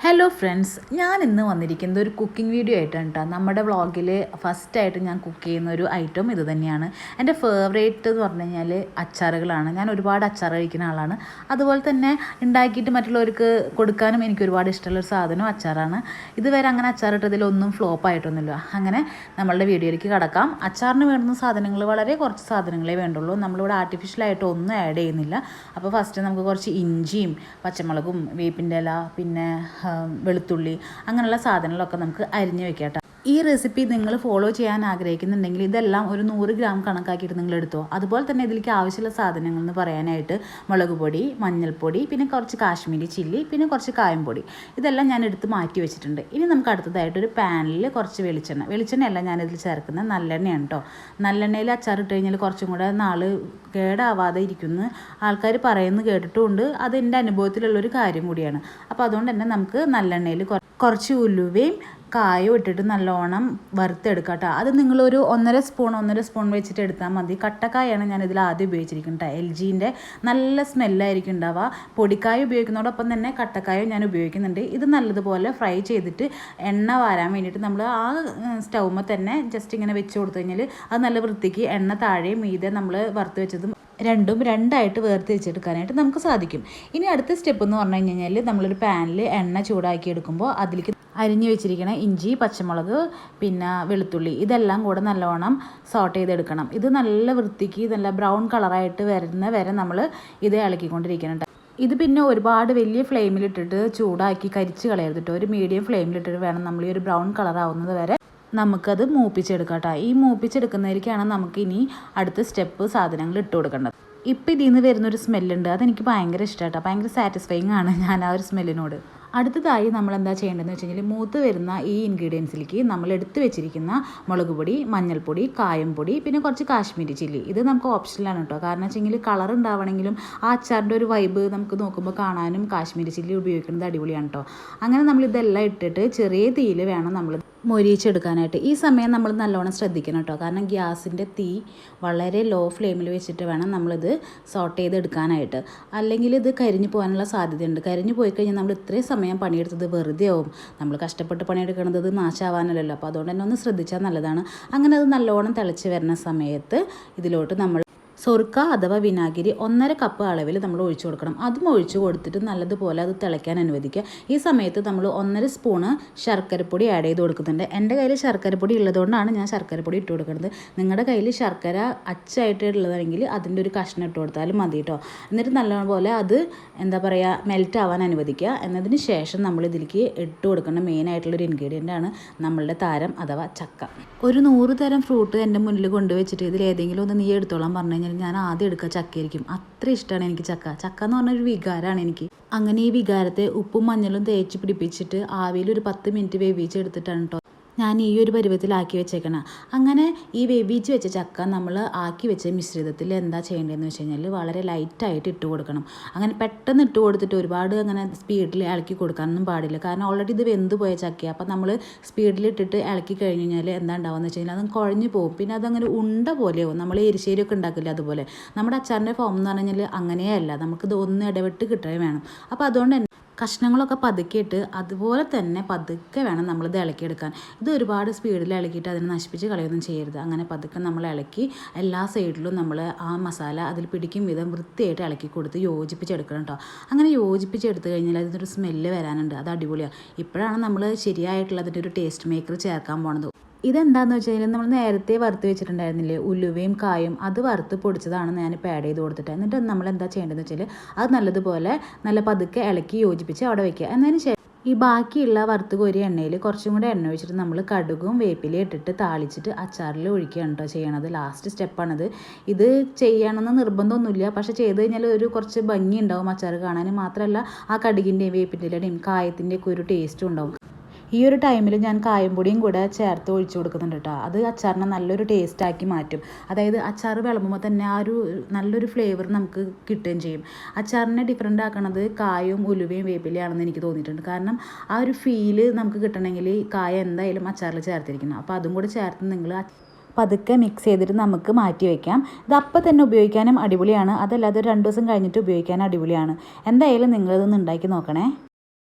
Hello friends, ഞാൻ ഇന്ന് വന്നിരിക്കുന്നത് ഒരു കുക്കിംഗ് വീഡിയോ ആയിട്ടാണ് കേട്ടോ. നമ്മുടെ വ്ളോഗിൽ ഫസ്റ്റായിട്ട് ഞാൻ കുക്ക് ചെയ്യുന്ന ഒരു ഐറ്റം ഇത് തന്നെയാണ്. എൻ്റെ ഫേവറേറ്റ് എന്ന് പറഞ്ഞു കഴിഞ്ഞാൽ അച്ചാറുകളാണ്. ഞാൻ ഒരുപാട് അച്ചാർ കഴിക്കുന്ന ആളാണ്. അതുപോലെ തന്നെ ഉണ്ടാക്കിയിട്ട് മറ്റുള്ളവർക്ക് കൊടുക്കാനും എനിക്ക് ഒരുപാട് ഇഷ്ടമുള്ളൊരു സാധനം അച്ചാറാണ്. ഇതുവരെ അങ്ങനെ അച്ചാറിട്ടതിലൊന്നും ഫ്ലോപ്പ് ആയിട്ടൊന്നുമില്ല. അങ്ങനെ നമ്മളുടെ വീഡിയോയിലേക്ക് കടക്കാം. അച്ചാറിന് വേണ്ടുന്ന സാധനങ്ങൾ വളരെ കുറച്ച് സാധനങ്ങളേ വേണ്ടുള്ളൂ. നമ്മളിവിടെ ആർട്ടിഫിഷ്യലായിട്ട് ഒന്നും ആഡ് ചെയ്യുന്നില്ല. അപ്പോൾ ഫസ്റ്റ് നമുക്ക് കുറച്ച് ഇഞ്ചിയും പച്ചമുളകും വേപ്പിൻ്റെ ഇല പിന്നെ വെളുത്തുള്ളി അങ്ങനെയുള്ള സാധനങ്ങളൊക്കെ നമുക്ക് അരിഞ്ഞ് വെക്കാം. ഈ റെസിപ്പി നിങ്ങൾ ഫോളോ ചെയ്യാൻ ആഗ്രഹിക്കുന്നുണ്ടെങ്കിൽ ഇതെല്ലാം ഒരു 100 ഗ്രാം കണക്കാക്കിയിട്ട് നിങ്ങൾ എടുത്തോ. അതുപോലെ തന്നെ ഇതിലേക്ക് ആവശ്യമുള്ള സാധനങ്ങൾ എന്ന് പറയാനായിട്ട് മുളക് പൊടി, മഞ്ഞൾപ്പൊടി, പിന്നെ കുറച്ച് കാശ്മീരി ചില്ലി, പിന്നെ കുറച്ച് കായംപൊടി, ഇതെല്ലാം ഞാൻ എടുത്ത് മാറ്റി വെച്ചിട്ടുണ്ട്. ഇനി നമുക്ക് അടുത്തതായിട്ട് ഒരു പാനിൽ കുറച്ച് വെളിച്ചെണ്ണയല്ല ഞാനിതിൽ ചേർക്കുന്നത്, നല്ലെണ്ണയാണ് കേട്ടോ. നല്ലെണ്ണയിൽ അച്ചാറിട്ട് കഴിഞ്ഞാൽ കുറച്ചും കൂടെ നാൾ കേടാവാതെ ഇരിക്കുന്നു ആൾക്കാർ പറയുന്നത് കേട്ടിട്ടുമുണ്ട്. അത് എൻ്റെ അനുഭവത്തിലുള്ളൊരു കാര്യം കൂടിയാണ്. അപ്പോൾ അതുകൊണ്ട് തന്നെ നമുക്ക് നല്ലെണ്ണയിൽ കുറച്ച് ഉലുവയും കായും ഇട്ടിട്ട് നല്ലോണം വറുത്തെടുക്കാം കേട്ടോ. അത് നിങ്ങളൊരു 1.5 സ്പൂൺ വെച്ചിട്ട് എടുത്താൽ മതി. കട്ടക്കായാണ് ഞാൻ ഇതിൽ ആദ്യം ഉപയോഗിച്ചിരിക്കുന്നത് കേട്ടോ. LGൻ്റെ നല്ല സ്മെല്ലായിരിക്കും ഉണ്ടാവുക. പൊടിക്കായ ഉപയോഗിക്കുന്നതോടൊപ്പം തന്നെ കട്ടക്കായും ഞാൻ ഉപയോഗിക്കുന്നുണ്ട്. ഇത് നല്ലതുപോലെ ഫ്രൈ ചെയ്തിട്ട് എണ്ണ വാരാൻ വേണ്ടിയിട്ട് നമ്മൾ ആ സ്റ്റൗമ്മ തന്നെ ജസ്റ്റ് ഇങ്ങനെ വെച്ച് കൊടുത്തു കഴിഞ്ഞാൽ അത് നല്ല വൃത്തിക്ക് എണ്ണ താഴെയും മീതെ നമ്മൾ വറുത്ത് വെച്ചതും രണ്ടായിട്ട് വേർതിരിച്ചെടുക്കാനായിട്ട് നമുക്ക് സാധിക്കും. ഇനി അടുത്ത സ്റ്റെപ്പ് എന്ന് പറഞ്ഞു കഴിഞ്ഞാൽ നമ്മളൊരു പാനിൽ എണ്ണ ചൂടാക്കി എടുക്കുമ്പോൾ അതിലേക്ക് അരിഞ്ഞു വെച്ചിരിക്കണ ഇഞ്ചി, പച്ചമുളക്, പിന്നെ വെളുത്തുള്ളി, ഇതെല്ലാം കൂടെ നല്ലോണം സോട്ട് ചെയ്തെടുക്കണം. ഇത് നല്ല വൃത്തിക്ക് നല്ല ബ്രൗൺ കളറായിട്ട് വരുന്ന വരെ നമ്മൾ ഇത് ഇളക്കിക്കൊണ്ടിരിക്കണം. ഇത് പിന്നെ ഒരുപാട് വലിയ ഫ്ലെയിമിലിട്ടിട്ട് ചൂടാക്കി കരിച്ച് കളയരുത് കേട്ടോ. ഒരു മീഡിയം ഫ്ലെയിമിലിട്ടിട്ട് വേണം നമ്മൾ ഈ ഒരു ബ്രൗൺ കളറാവുന്നത് വരെ നമുക്കത് മൂപ്പിച്ചെടുക്കാം കേട്ടോ. ഈ മൂപ്പിച്ചെടുക്കുന്നതിലേക്കാണ് നമുക്കിനി അടുത്ത സ്റ്റെപ്പ് സാധനങ്ങൾ ഇട്ട് കൊടുക്കേണ്ടത്. ഇപ്പം ഇതിൽ നിന്ന് വരുന്നൊരു സ്മെല്ലുണ്ട്, അതെനിക്ക് ഭയങ്കര ഇഷ്ടമാട്ടോ. ഭയങ്കര സാറ്റിസ്ഫൈങ് ആണ് ഞാൻ ആ ഒരു സ്മെല്ലിനോട്. അടുത്തതായി നമ്മൾ എന്താ ചെയ്യേണ്ടതെന്ന് വെച്ച് കഴിഞ്ഞാൽ മൂത്ത് വരുന്ന ഈ ഇൻഗ്രീഡിയൻസിലേക്ക് നമ്മൾ എടുത്ത് വെച്ചിരിക്കുന്ന മുളക് പൊടി, മഞ്ഞൾപ്പൊടി, കായംപൊടി, പിന്നെ കുറച്ച് കാശ്മീരി ചില്ലി, ഇത് നമുക്ക് ഓപ്ഷനിലാണ് കേട്ടോ. കാരണം വെച്ചെങ്കിൽ കളർ ഉണ്ടാവണമെങ്കിലും ആ അച്ചാറിൻ്റെ ഒരു വൈബ് നമുക്ക് നോക്കുമ്പോൾ കാണാനും കാശ്മീരി ചില്ലി ഉപയോഗിക്കുന്നത് അടിപൊളിയാണ് കേട്ടോ. അങ്ങനെ നമ്മൾ ഇതെല്ലാം ഇട്ടിട്ട് ചെറിയ തീയിൽ വേണം നമ്മൾ മൊരിയിച്ചെടുക്കാനായിട്ട്. ഈ സമയം നമ്മൾ നല്ലോണം ശ്രദ്ധിക്കണം കേട്ടോ. കാരണം ഗ്യാസിൻ്റെ തീ വളരെ ലോ ഫ്ലെയിമിൽ വെച്ചിട്ട് വേണം നമ്മളിത് സോട്ട് ചെയ്തെടുക്കാനായിട്ട്. അല്ലെങ്കിൽ ഇത് കരിഞ്ഞു പോകാനുള്ള സാധ്യതയുണ്ട്. കരിഞ്ഞു പോയി കഴിഞ്ഞാൽ നമ്മൾ ഇത്രയും സമയം പണിയെടുത്തത് വെറുതെ ആവും. നമ്മൾ കഷ്ടപ്പെട്ട് പണിയെടുക്കുന്നത് ഇത് നാശാവാനല്ലല്ലോ. അപ്പോൾ അതുകൊണ്ട് തന്നെ ഒന്ന് ശ്രദ്ധിച്ചാൽ നല്ലതാണ്. അങ്ങനെ അത് നല്ലോണം തിളച്ച് വരുന്ന സമയത്ത് ഇതിലോട്ട് നമ്മൾ സൊറുക്ക അഥവാ വിനാഗിരി 1.5 കപ്പ് അളവിൽ നമ്മൾ ഒഴിച്ചു കൊടുക്കണം. അതും ഒഴിച്ചു കൊടുത്തിട്ട് നല്ലതുപോലെ അത് തിളയ്ക്കാൻ അനുവദിക്കുക. ഈ സമയത്ത് നമ്മൾ 1.5 സ്പൂണ് ശർക്കരപ്പൊടി ആഡ് ചെയ്ത് കൊടുക്കുന്നുണ്ട്. എൻ്റെ കയ്യിൽ ശർക്കരപ്പൊടി ഉള്ളതുകൊണ്ടാണ് ഞാൻ ശർക്കരപ്പൊടി ഇട്ട് കൊടുക്കുന്നത്. നിങ്ങളുടെ കയ്യിൽ ശർക്കര അച്ചായിട്ട് ഉള്ളതാണെങ്കിൽ അതിൻ്റെ ഒരു കഷ്ണം ഇട്ട് കൊടുത്താലും മതി കേട്ടോ. എന്നിട്ട് നല്ലപോലെ അത് എന്താ പറയുക മെൽറ്റ് ആവാൻ അനുവദിക്കുക. എന്നതിന് ശേഷം നമ്മൾ ഇതിലേക്ക് ഇട്ട് കൊടുക്കുന്ന മെയിനായിട്ടുള്ളൊരു ഇൻഗ്രീഡിയൻ്റാണ് നമ്മളുടെ താരം അഥവാ ചക്ക. ഒരു 100 തരം ഫ്രൂട്ട് എൻ്റെ മുന്നിൽ കൊണ്ടുവച്ചിട്ട് ഇതിൽ ഏതെങ്കിലും ഒന്ന് നീ എടുത്തോളാൻ പറഞ്ഞു കഴിഞ്ഞാൽ ഞാൻ ആദ്യം എടുക്കുക ചക്കയായിരിക്കും. അത്ര ഇഷ്ടമാണ് എനിക്ക് ചക്ക എന്ന് പറഞ്ഞൊരു വികാരമാണ് എനിക്ക്. അങ്ങനെ ഈ വികാരത്തെ ഉപ്പും മഞ്ഞളും തേച്ച് പിടിപ്പിച്ചിട്ട് ആവിയിൽ ഒരു 10 മിനിറ്റ് വേവിച്ചെടുത്തിട്ടാണ് കേട്ടോ ഞാൻ ഈ ഒരു പരുവത്തിലാക്കി വെച്ചേക്കണം. അങ്ങനെ ഈ വേവിച്ച് വെച്ച ചക്ക നമ്മൾ ആക്കി വെച്ച മിശ്രിതത്തിൽ എന്താ ചെയ്യേണ്ടതെന്ന് വെച്ച് കഴിഞ്ഞാൽ വളരെ ലൈറ്റായിട്ട് ഇട്ട് കൊടുക്കണം. അങ്ങനെ പെട്ടെന്ന് ഇട്ട് കൊടുത്തിട്ട് ഒരുപാട് അങ്ങനെ സ്പീഡിൽ ഇളക്കി കൊടുക്കാനൊന്നും പാടില്ല. കാരണം ഓൾറെഡി ഇത് വെന്ത് പോയ ചക്കയാണ്. അപ്പം നമ്മൾ സ്പീഡിലിട്ടിട്ട് ഇളക്കി കഴിഞ്ഞ് കഴിഞ്ഞാൽ എന്താ ഉണ്ടാവുക വെച്ച് കഴിഞ്ഞാൽ അത് കുഴഞ്ഞു പോകും. പിന്നെ അതങ്ങനെ ഉണ്ട പോലെയാവും. നമ്മൾ എരിശ്ശേരിയൊക്കെ ഉണ്ടാക്കില്ല അതുപോലെ. നമ്മുടെ അച്ചാറിൻ്റെ ഫോം എന്ന് പറഞ്ഞു കഴിഞ്ഞാൽ അങ്ങനെയല്ല, നമുക്കിത് ഒന്ന് ഇടവിട്ട് കിട്ടുകയും വേണം. അപ്പോൾ അതുകൊണ്ട് തന്നെ കഷ്ണങ്ങളൊക്കെ പതുക്കിയിട്ട് അതുപോലെ തന്നെ പതുക്കെ വേണം നമ്മളിത് ഇളക്കിയെടുക്കാൻ. ഇത് ഒരുപാട് സ്പീഡിൽ ഇളക്കിയിട്ട് അതിനെ നശിപ്പിച്ച് കളയൊന്നും ചെയ്യരുത്. അങ്ങനെ പതുക്കെ നമ്മൾ ഇളക്കി എല്ലാ സൈഡിലും നമ്മൾ ആ മസാല അതിൽ പിടിക്കും വിധം വൃത്തിയായിട്ട് ഇളക്കി കൊടുത്ത് യോജിപ്പിച്ചെടുക്കണം കേട്ടോ. അങ്ങനെ യോജിപ്പിച്ചെടുത്ത് കഴിഞ്ഞാൽ അതിനൊരു സ്മെല്ല് വരാനുണ്ട്, അത് അടിപൊളിയാണ്. ഇപ്പോഴാണ് നമ്മൾ ശരിയായിട്ടുള്ള അതിൻ്റെ ഒരു ടേസ്റ്റ് മേക്കർ ചേർക്കാൻ പോണത്. ഇതെന്താണെന്ന് വെച്ച് കഴിഞ്ഞാൽ നമ്മൾ നേരത്തെ വറുത്ത് വെച്ചിട്ടുണ്ടായിരുന്നില്ലേ ഉലുവയും കായും, അത് വറുത്ത് പൊടിച്ചതാണ് ഞാനിപ്പോൾ ആഡ് ചെയ്ത് കൊടുത്തിട്ട്. എന്നിട്ട് നമ്മൾ എന്താ ചെയ്യേണ്ടതെന്ന് വെച്ചാൽ അത് നല്ലതുപോലെ നല്ല പതുക്കെ ഇളക്കി യോജിപ്പിച്ച് അവിടെ വയ്ക്കുക. എന്നതിന് ശേഷം ഈ ബാക്കിയുള്ള വറുത്ത് കോരിയ എണ്ണയിൽ കുറച്ചും കൂടെ എണ്ണ ഒഴിച്ചിട്ട് നമ്മൾ കടുകും വേപ്പിലയും ഇട്ടിട്ട് താളിച്ചിട്ട് അച്ചാറിൽ ഒഴിക്കുകയാണ് കേട്ടോ ചെയ്യണത്. ലാസ്റ്റ് സ്റ്റെപ്പാണിത്. ഇത് ചെയ്യണമെന്ന് നിർബന്ധമൊന്നുമില്ല, പക്ഷേ ചെയ്ത് കഴിഞ്ഞാൽ ഒരു കുറച്ച് ഭംഗി ഉണ്ടാവും അച്ചാർ കാണാൻ. മാത്രമല്ല ആ കടുകിൻ്റെയും വേപ്പിൻ്റെയും കായത്തിൻ്റെയൊക്കെ ഒരു ടേസ്റ്റും ഉണ്ടാവും. ഈ ഒരു ടൈമിൽ ഞാൻ കായംപൊടിയും കൂടെ ചേർത്ത് ഒഴിച്ചു കൊടുക്കുന്നുണ്ട് കേട്ടോ. അത് അച്ചാറിനെ നല്ലൊരു ടേസ്റ്റാക്കി മാറ്റും. അതായത് അച്ചാർ വിളമ്പുമ്പോൾ തന്നെ ആ ഒരു നല്ലൊരു ഫ്ലേവർ നമുക്ക് കിട്ടുകയും ചെയ്യും. അച്ചാറിനെ ഡിഫറെൻ്റ് ആക്കണത് കായും ഉലുവയും വേപ്പിലയാണെന്ന് എനിക്ക് തോന്നിയിട്ടുണ്ട്. കാരണം ആ ഒരു ഫീല് നമുക്ക് കിട്ടണമെങ്കിൽ കായ എന്തായാലും അച്ചാറിൽ ചേർത്തിരിക്കണം. അപ്പോൾ അതും കൂടെ ചേർത്ത് നിങ്ങൾ പതുക്കെ മിക്സ് ചെയ്തിട്ട് നമുക്ക് മാറ്റി വയ്ക്കാം. ഇത് അപ്പം തന്നെ ഉപയോഗിക്കാനും അടിപൊളിയാണ്. അതല്ലാതെ 2 ദിവസം കഴിഞ്ഞിട്ട് ഉപയോഗിക്കാനും അടിപൊളിയാണ്. എന്തായാലും നിങ്ങളിതൊന്ന് ഉണ്ടാക്കി നോക്കണേ.